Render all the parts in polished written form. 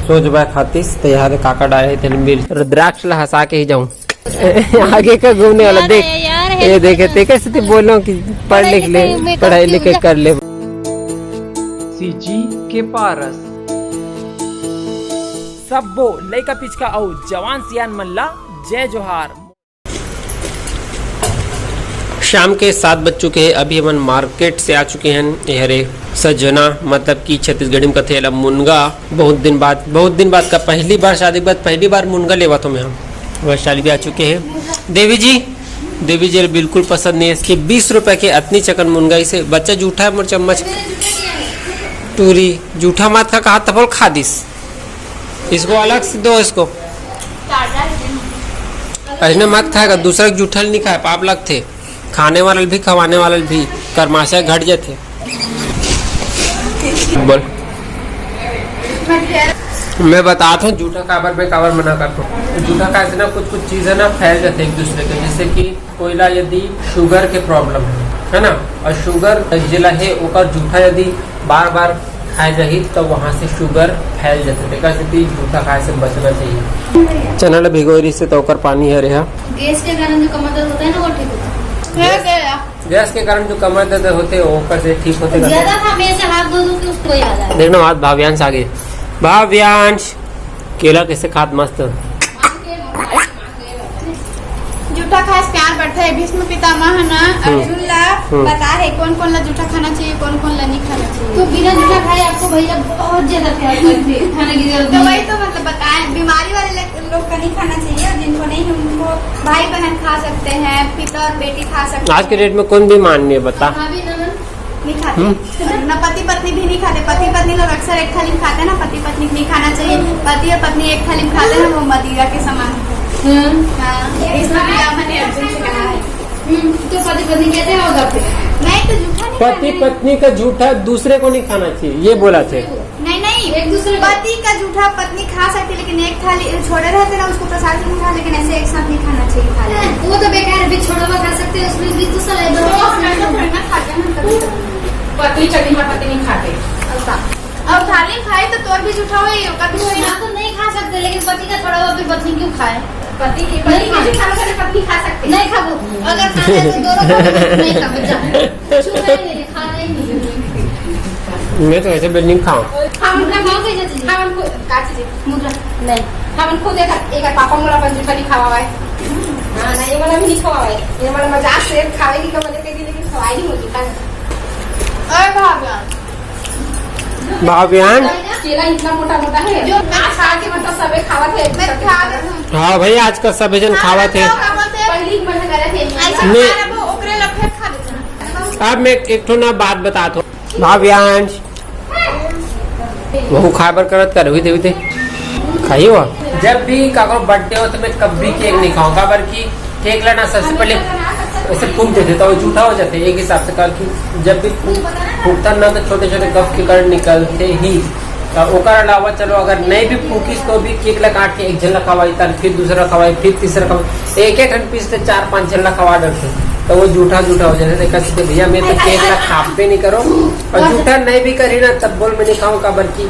सोच बा खातीस तैयार काका डाले थे मिर्च रुद्राक्ष ला हंसा के ही जाऊं। आगे का घूमने वाला देख ये देखे ते कैसे बोलो कि पढ़ लिख ले पढ़ाई लिखे कर ले। सीजी के पारस सबो लइका पिचका औ जवान सियान मल्ला जय जोहार। शाम के 7 बज चुके हैं। अभी हम मार्केट से आ चुके हैं। यहरे सजना मतलब कि छत्तीसगढ़ी में कथे ला मुनगा। बहुत दिन बाद का पहली बार शादी के बाद पहली बार मुनगा लेवा तो मैं हम वैशाली भी आ चुके हैं। देवी जी बिल्कुल पसंद नहीं है इसके 20 रुपए के अतनी चकन मुनगा। इसे बच्चा जूठा है मोर चम्मच टूरी जूठा मत का कहा तब खा दिस इसको अलग से दो। इसको ऐसे मत खाएगा दूसरा जूठा नहीं खाए पाप लगते। खाने वाले भी खवाने वाले भी करमाशा घट जाते। बोल मैं बताता हूँ जूठा काबर में काबर मना करता हूँ। जूठा का ना कुछ चीजें ना फैल जाते एक दूसरे के। जैसे कि कोयला यदि शुगर के प्रॉब्लम है ना और शुगर जिला है ओकर जूठा यदि बार बार खाए रही तो वहाँ से शुगर फैल जाते। जूठा खाए से बचना चाहिए। चना ला भिगोरी से तो पानी है रहा। गैस के कारण जो कमर दर्द होता है ना वो ठीक होता है। गैस के कारण जो कमर दर्द होते हैं वो से ठीक होते। ज्यादा हमेशा हाथ धो दो कि उसको याद आए। देखना आज भाव्यांश आगे भाव्यांश केला कैसे खात मस्त। जूठा खास प्यार बढ़ता है। भीष्म पितामह ना अर्जुन ला बता है कौन ला जूठा खाना चाहिए कौन ला नहीं खाना चाहिए। तो बिना जूठा खाए आपको भैया बहुत ज्यादा प्यार करते हैं खाने की जरूरत तो वही तो मतलब बताए बीमारी वाले लोग का नहीं खाना चाहिए। जिनको नहीं उनको भाई बहन खा सकते हैं पिता और बेटी खा सकते हैं। आज के डेट में कौन भी माननीय बता नहीं खाते न पति पत्नी भी नहीं खाते। पति पत्नी लोग अक्सर एक थाली में खाते हैं ना। पति पत्नी नहीं खाना चाहिए। पति और पत्नी एक थाली में खाते हैं वो मदिरा के समान। मैंने अर्जुन से कहा है तो पति पत्नी कहते हैं होगा फिर नहीं तो जूठा नहीं पति पत्नी का जूठा दूसरे को नहीं खाना चाहिए ये बोला थे। नहीं एक दूसरे पति का जूठा पत्नी खा सकती है लेकिन एक थाली छोड़े रहते ना उसको प्रसाद में खा लेकिन ऐसे एक साथ नहीं खाना चाहिए थाली। वो तो बेकार है। छोड़ा हुआ खा सकते हैं उसमें भी तो पत्नी चटनी में पत्नी नहीं खाते। अब थाली में खाए तो तोर भी जूठा हो तो नहीं खा सकते लेकिन पति का छोड़ा हुआ फिर पत्नी क्यों खाए। पत्नी पत्नी खा सकते नहीं खाबो, अगर खाते तो दोनों नहीं खाबो जा। छूना ही नहीं खाना ही नहीं। मैं तो ऐसे बिल्डिंग खाऊं। हम खाओ कैसे चीज़? हम को काची मुद्रा नहीं हम खुद एक पापा मोला बंदी खाली खावा है। हां नहीं ये वाला भी नहीं खावा है। ये वाला मजाक से खाएगी का मजे के लेकिन खवाई नहीं होती का। अरे भाव्यांश केला इतना मोटा है जो खा के मतलब सबे खावा थे। मैं खा हाँ भाई आज का सब जन खावा थे। पहली मन करे थे ऐसा ओकरे लफे खा देते। अब मैं एक ठो ना बात बताता हूँ। भाव्यांश वो खाबर करत कर हुई थे खाई हो। जब भी काको बर्थडे हो तो मैं कभी केक नहीं खाऊंगा बल्कि केक लाना सबसे पहले ऐसे फूक देते तो वो जूठा हो जाते। एक हिसाब से कहा कि जब भी फूकता ना तो छोटे छोटे कफ के कारण निकलते ही। ओकर अलावा चलो अगर नहीं भी फूकिस तो भी केक ला काट के एक झल्ला खवाई फिर दूसरा खवाई फिर तीसरा खवाई एक पीस से 4-5 झल्ला खवा डरते तो वो जूठा हो जाते। देखा भैया मैं तो केक ला खापते नहीं करो और जूठा नहीं भी करी ना तब बोल मैं नहीं खाऊँ का बल्कि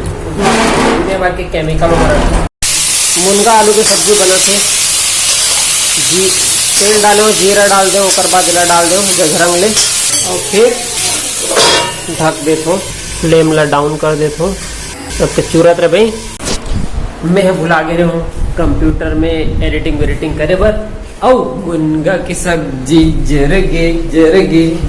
बार के केमिकल मुनगा आलू की सब्जी बनाते जी। तेल डालो जीरा डाल दो ओकर बाद ला डाल दो जगरंग ले और फिर ढक देते हो फ्लेम ला डाउन कर देते हो। अब तो चूरत रहे भाई मैं भुला गए हूँ कंप्यूटर में एडिटिंग करे बर औ मुनगा की सब्जी जरगे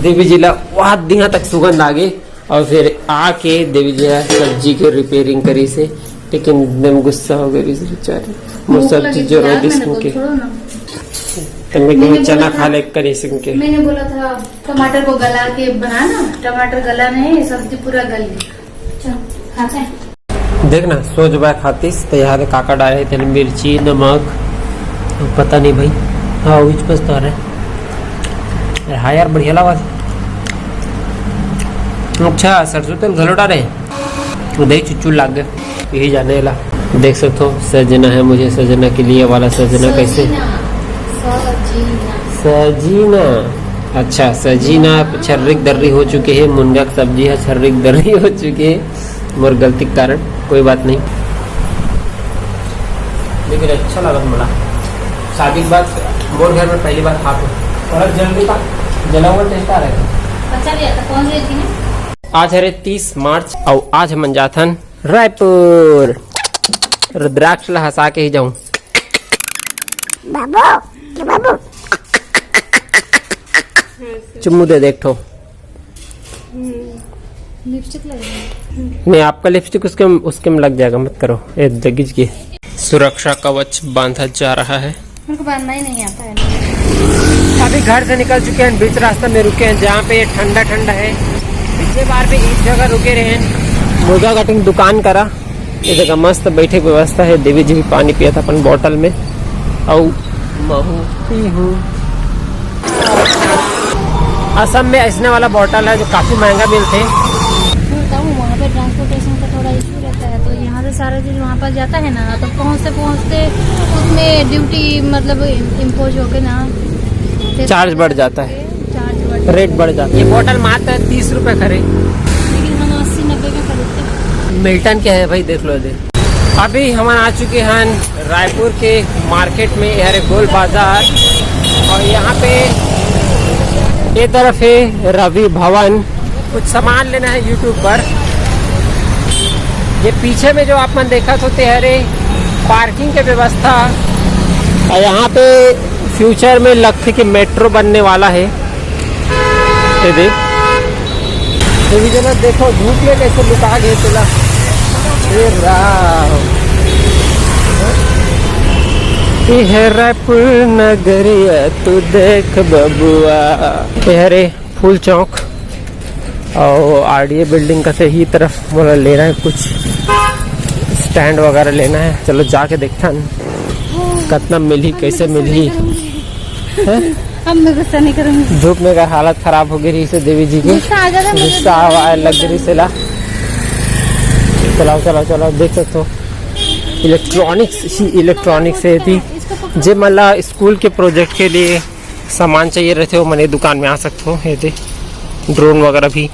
देवी जी ला वहाँ दिहा तक सुगंध आ गई और फिर आके देवी जी सब्जी के रिपेयरिंग करी से लेकिन एकदम गुस्सा हो गई बेचारी। वो सब्जी जरूर के चना खा ले करी के। मैंने बोला था टमाटर को गला के बनाना। टमाटर गला नहीं सब्जी पूरा गल गई। खाता है देखना सोच बा खातीस तैयार काका डाले थे मिर्ची नमक पता नहीं भाई। हाँ उच पस तो रहे हाँ यार बढ़िया लगा। अच्छा सरसों तेल घलो डाले दही चुच्चू लाग गए यही जाने ला। देख सकते हो सजना है मुझे सजना के लिए वाला सजना कैसे सजीना अच्छा सजी ना छर्रिक दर्री हो चुके हैं, मुनगा की सब्जी है छर्रिक दर्री हो चुकी है मोर गलती के कारण, कोई बात नहीं, लेकिन अच्छा लगा मला। शादी के बाद मोर घर में पहली बार खा और जल्दी का जला हुआ टेस्ट आ रहा है। अच्छा लिया था, कौन सी थी? आज है 30 मार्च और आज हम जाथन रायपुर, रुद्राक्ष ला हंसा के ही जाऊं। बाबू चुम्मू दे देख ठो। लिपस्टिक लगी नहीं आपका लिपस्टिक उसके में लग जाएगा, मत करो। ए जगिज की सुरक्षा कवच बांधा जा रहा है। मेरे को बांधना ही नहीं आता है। अभी घर से निकल चुके हैं, बीच रास्ते में रुके हैं जहाँ पे ठंडा ठंडा है। पिछले बार भी इस जगह रुके रहे हैं, मुर्गा कटिंग दुकान करा। ये जगह मस्त बैठे की व्यवस्था है। देवी जी भी पानी पिया था अपन बोतल में और महू पी हूँ। असम में ऐसने वाला बोतल है जो काफी महंगा मिलते हैं। वहाँ पे ट्रांसपोर्टेशन का थोड़ा इशू रहता है, तो यहाँ से सारा चीज वहाँ पर जाता है ना, तो पहुँचते उसमें ड्यूटी मतलब इम्पोज होके ना चार्ज बढ़ जाता है, चार्ज रेट बढ़ जाता है। ये बोतल मात्र 30 रुपए खरीद, लेकिन हम 80-90 में खरीदते हैं। मिल्टन के है भाई, देख लो दे। अभी हम आ चुके हैं रायपुर के मार्केट में, यह गोल बाजार, और यहाँ पे ये तरफ है रवि भवन। कुछ सामान लेना है यूट्यूब पर। ये पीछे में जो आपने देखा तो तेहरे पार्किंग की व्यवस्था, और यहाँ पे फ्यूचर में लगते कि मेट्रो बनने वाला है। ये देख तो भी जरा देखो धूप में कैसे लुका गए तुला। ये रायपुर नगरिया तू देख बबुआ। तेहरे फूल चौक और आरडीए बिल्डिंग का से ही तरफ बोला लेना है, कुछ स्टैंड वगैरह लेना है। चलो जाके देखता कितना मिली, कैसे मिली। अब मैं गुस्सा नहीं करूँगी। धूप में अगर हालत खराब हो गई से देवी जी की, गुस्सा आवा लग रही से ला। चलाओ चलाओ चलाओ, देख सकते हो इलेक्ट्रॉनिक्स से थी। जे मतलब स्कूल के प्रोजेक्ट के लिए सामान चाहिए रहते हो, मैंने दुकान में आ सकते हो। ये दे ड्रोन वगैरह भी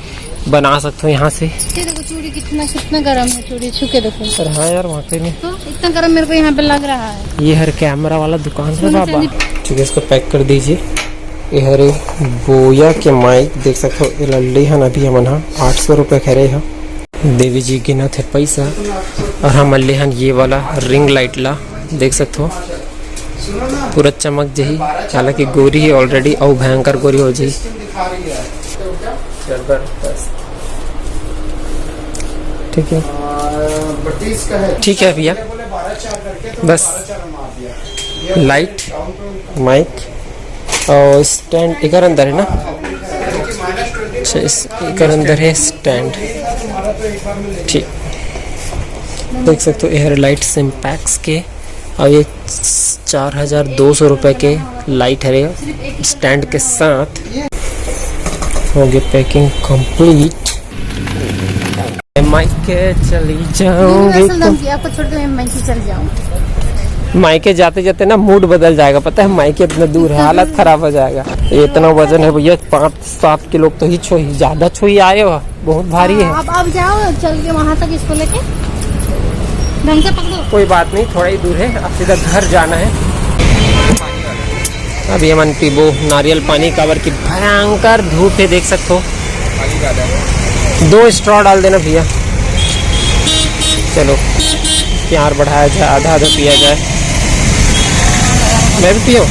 बना सकते हो यहाँ से। देखो चूड़ी कितना गर्म है, चूड़ी छू के देखो। पर हाँ यार वहाँ पे नहीं तो इतना गर्म मेरे को यहाँ पे लग रहा है। ये हर कैमरा वाला दुकान है बाबा। ठीक है, इसको पैक कर दीजिए। ये हरे बोया के माइक देख सकते हो, ये लल्ली है अभी हमन 800 रुपये खरे है। देवी जी गिना थे पैसा, और हम हन ये वाला रिंग लाइट ला देख सकते हो, पूरा चमक जही। हालांकि गोरी है ऑलरेडी, और भयंकर गोरी हो जाही। ठीक है ठीक है भैया, बस लाइट माइक और स्टैंड एक अंदर है ना। अच्छा एक अंदर है स्टैंड, ठीक देख सकते हो। एयर लाइट सिम्पैक्स के, और ये 4200 रुपए के लाइट है स्टैंड के साथ। हो गई पैकिंग कंप्लीट। मायके चली जाऊंगी, आपको छोड़ के मैं मायके चल जाऊँ। मायके जाते जाते ना मूड बदल जाएगा, पता है। मायके इतना दूर है, हालत खराब हो जाएगा। इतना वजन है भैया, 5-7 किलो तो ही छोई, ज्यादा छोई आए हो, बहुत भारी है। अब जाओ चल के वहाँ तक इसको लेके ढंग से पकड़ो। कोई बात नहीं, थोड़ा ही दूर है, अब सीधा घर जाना है। अभी हम पीबो नारियल पानी, काबर की भयंकर धूप है, देख सकते हो। 2 स्ट्रॉ डाल देना भैया। चलो प्यार बढ़ाया जाए, आधा आधा पिया जाए। मैं भी पियो।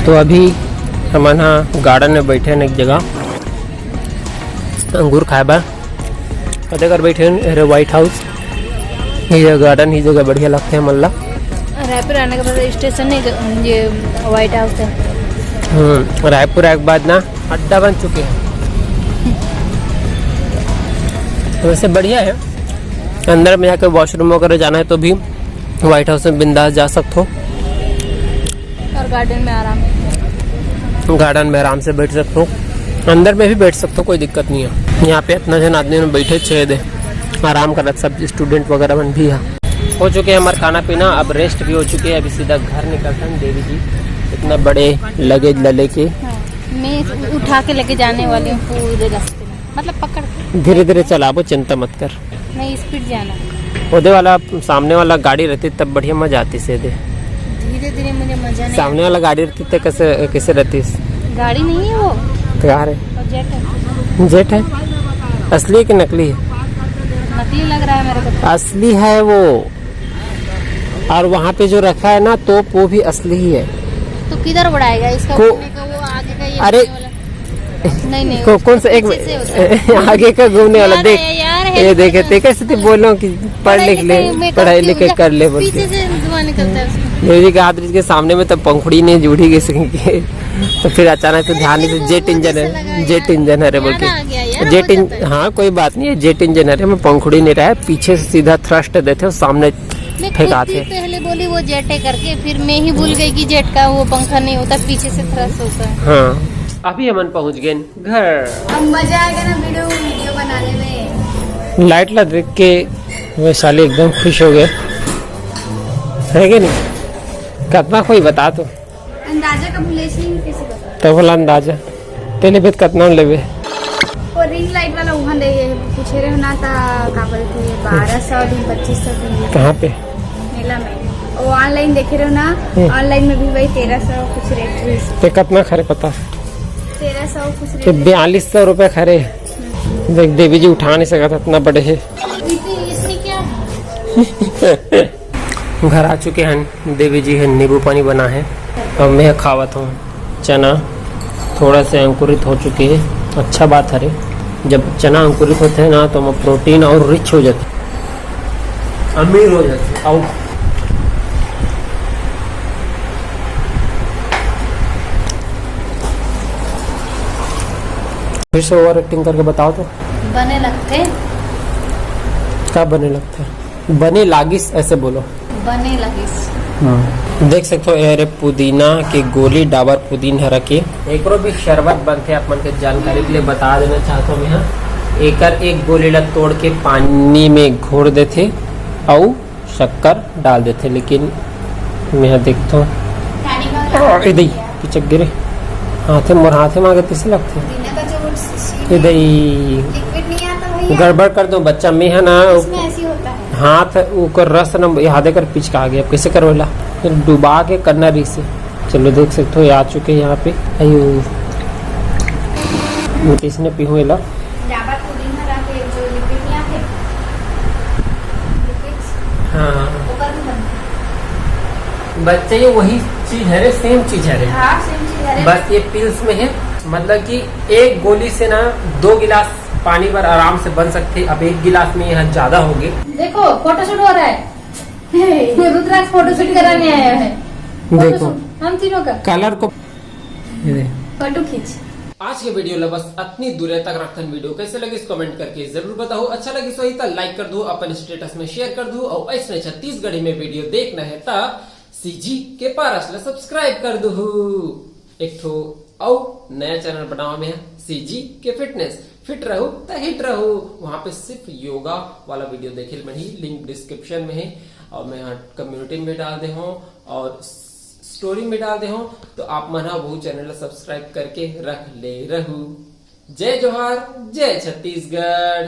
तो अभी हम यहाँ गार्डन में बैठे हैं एक जगह, अंगूर खाए बार पता कर बैठे हैं। व्हाइट हाउस ये गार्डन ही जगह बढ़िया लगते हैं मल्ला। रायपुर आने के बाद स्टेशन है ये व्हाइट हाउस है। रायपुर आने के बाद ना अड्डा बन चुके हैं, तो वैसे बढ़िया है। अंदर में जाकर वॉशरूम वगैरह जाना है तो भी व्हाइट हाउस में बिंदास जा सकते हो, और गार्डन में आराम से बैठ सकते हो। अंदर में भी बैठ सकते हो, कोई दिक्कत नहीं है। यहाँ पे इतना जन आदमी में बैठे 6 दे, आराम करत सब स्टूडेंट वगैरह मन भी है। हो चुके हैं हमारा खाना पीना, अब रेस्ट भी हो चुके हैं। अभी सीधा घर निकलते हैं। देवी जी इतना बड़े लगेज लेके मैं उठा के लेके जाने वाली हूँ पूरे रास्ते में, मतलब पकड़ के। धीरे धीरे चलाबो, चिंता मत कर। नहीं स्पीड जाना, उधर वाला सामने वाला गाड़ी रहती तब बढ़िया मजा आती सीधे। धीरे धीरे मुझे मजा नहीं सामने वाला गाड़ी रहती तो कैसे रहती? गाड़ी नहीं है वो, कार है, और जेट है। जेट है। असली कि नकली है? नकली लग रहा है मेरे को। असली है वो, और वहाँ पे जो रखा है ना तो वो भी असली ही है। तो किधर बढ़ाएगा इसका? को- घूमने का वो आगे का ये अरे घूमने वाला। नहीं कौन सा एक पीछे से होता है। आगे का घूमने वाला? यार देख यार, ये देखे ते कैसे बोलो कि पढ़ लिख ले, पढ़ाई लिखे कर ले बोल पीछे के। से धुआं निकलता है उसमें। देवी जी के हाथ के सामने में तब पंखुड़ी नहीं जुड़ी गई सके, तो फिर अचानक से ध्यान नहीं से जेट इंजन है, जेट इंजन है रे बोल के। जेट इंजन, हाँ कोई बात नहीं है, जेट इंजन है। मैं पंखुड़ी नहीं रहा है, पीछे से सीधा थ्रस्ट देते और सामने मैं फेंकाते। खुद ही पहले बोली वो जेट है करके, फिर मैं ही भूल गई कि जेट का वो पंखा नहीं होता, पीछे से थ्रस्ट होता है। हाँ अभी हम पहुंच गए घर। अब मजा आएगा ना वीडियो बनाने में। लाइट ला देख के वैशाली एकदम खुश हो गए, है कि नहीं? कितना कोई बता तो अंदाजा कब लेसी कैसे बता? तो बोला अंदाजा तेले बेत कितना लेवे? वो रिंग लाइट वाला वहाँ दे पूछे रहे ना था का बोले थे 1200 दिन 2500 दिन कहाँ पे? मेला में। वो ऑनलाइन देखे रहे ना, ऑनलाइन में भी वही 1300 कुछ रेट। ते कितना खरे पता? 1300 कुछ ते रेट। 4200 रुपए खरे। देख देवी जी उठा नहीं सका था, इतना बड़े है। इसमें क्या? घर आ चुके हैं। देवी जी है नींबू पानी बना है और मैं खावत हूँ। चना थोड़ा से अंकुरित हो चुके हैं, अच्छा बात है रे। जब चना अंकुरित होते हैं ना तो वो प्रोटीन और रिच हो जाते, अमीर हो जाते। और फिर से ओवर एक्टिंग करके बताओ तो बने लगते, क्या बने लगता है? बने लागिस ऐसे बोलो। बने लगिस। देख सकते हो ये पुदीना के गोली, डाबर पुदीना रखे एक भी शरबत बनते। आप मन के जानकारी के लिए बता देना चाहता हूँ मैं। एक गोली ला तोड़ के पानी में घोर देते और शक्कर डाल देते, लेकिन मैं देखता हूँ इधर पीछे गिरे हाथे मोर हाथे में आगे तीसरे लगते इधर लिक्विड नहीं आता भैया, गड़बड़ कर दो बच्चा। मैं है ना इसमें ऐसी होता है। हाथ ऊपर रस न याद कर पिचका आ गया, अब कैसे करवेला? फिर डुबा के करना भी से। चलो देख सकते हो आ चुके हैं यहाँ पे। अयो इसने पीहू ला डाबर पुदीना रखे जो लिक्विड नहीं आते, लिक्विड्स हाँ वो कर भी बनता है। बच्चे ये वही चीज है रे, सेम चीज है रे, हाँ सेम चीज है। बस ये पिल्स में है। मतलब कि एक गोली से ना 2 गिलास पानी पर आराम से बन सकते। अब 1 गिलास में यहाँ ज्यादा होंगे। देखो फोटोशूट हो रहा है। रुद्राक्ष फोटोशूट कराने आया है। देखो हम तीनों का कलर को फोटो खींच। आज के वीडियो ला बस इतनी दूर तक रखन। वीडियो कैसे लगे कमेंट करके जरूर बताओ। अच्छा लगे सो तो लाइक कर दो, अपन स्टेटस में शेयर कर दो, और ऐसे छत्तीसगढ़ी में वीडियो देखना है ता सीजी के पारस ला सब्सक्राइब कर दो। एक ठो और नया चैनल बनावा में है सीजी के फिटनेस। फिट रहो तो हिट रहो। वहां पे सिर्फ योगा वाला वीडियो देखे में ही, लिंक डिस्क्रिप्शन में है, और मैं यहाँ कम्युनिटी में डाल दे हूँ और स्टोरी में डाल दे हूँ। तो आप मना वो चैनल सब्सक्राइब करके रख ले रहू। जय जोहार, जय छत्तीसगढ़।